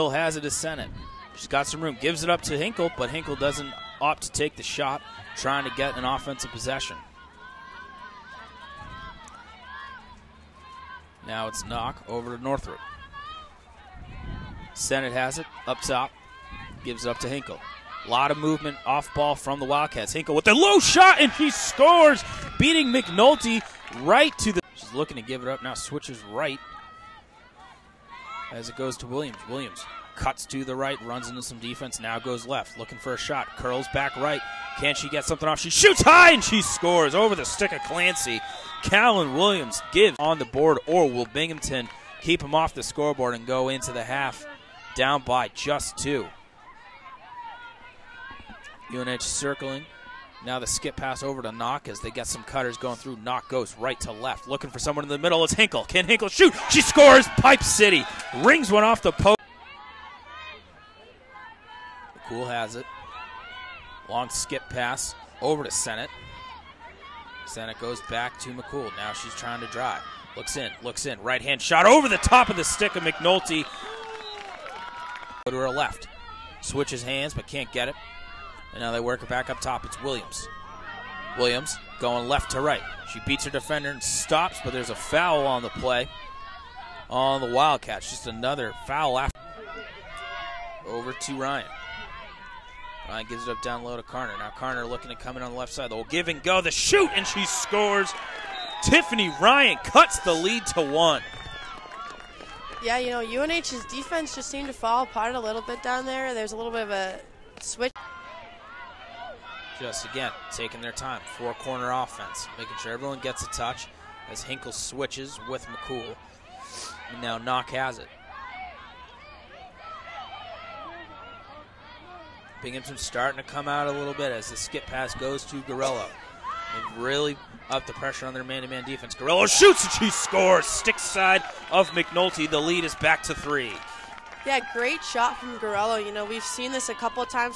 Has it as Sennett. She's got some room, gives it up to Hinkle, but Hinkle doesn't opt to take the shot, trying to get an offensive possession. Now it's Knock over to Northrup. Sennett has it up top, gives it up to Hinkle. A lot of movement off ball from the Wildcats. Hinkle with the low shot, and she scores, beating McNulty right to the. She's looking to give it up now, switches right as it goes to Williams. Williams cuts to the right, runs into some defense, now goes left, looking for a shot, curls back right. Can she get something off? She shoots high, and she scores over the stick of Clancy. Callan Williams gives on the board, or will Binghamton keep him off the scoreboard and go into the half down by just 2. UNH circling. Now the skip pass over to Knock as they get some cutters going through. Knock goes right to left, looking for someone in the middle. It's Hinkle. Can Hinkle shoot? She scores. Pipe City rings one off the post. McCool has it. Long skip pass over to Sennett. Sennett goes back to McCool. Now she's trying to drive. Looks in. Right hand shot over the top of the stick of McNulty. Go to her left. Switches hands but can't get it. And now they work it back up top. It's Williams. Williams going left to right. She beats her defender and stops, but there's a foul on the play on the Wildcats. Just another foul after. Over to Ryan. Ryan gives it up down low to Carter. Now Carter looking to come in on the left side. They'll give and go. The shoot, and she scores. Tiffany Ryan cuts the lead to 1. Yeah, you know, UNH's defense just seemed to fall apart a little bit down there. There's a little bit of a switch. Just again, taking their time. 4-corner offense, making sure everyone gets a touch as Hinkle switches with McCool. And now Knock has it. Binghamton starting to come out a little bit as the skip pass goes to Garello. They've really upped the pressure on their man-to-man defense. Garello shoots and she scores. Stick side of McNulty. The lead is back to 3. Yeah, great shot from Garello. You know, we've seen this a couple of times.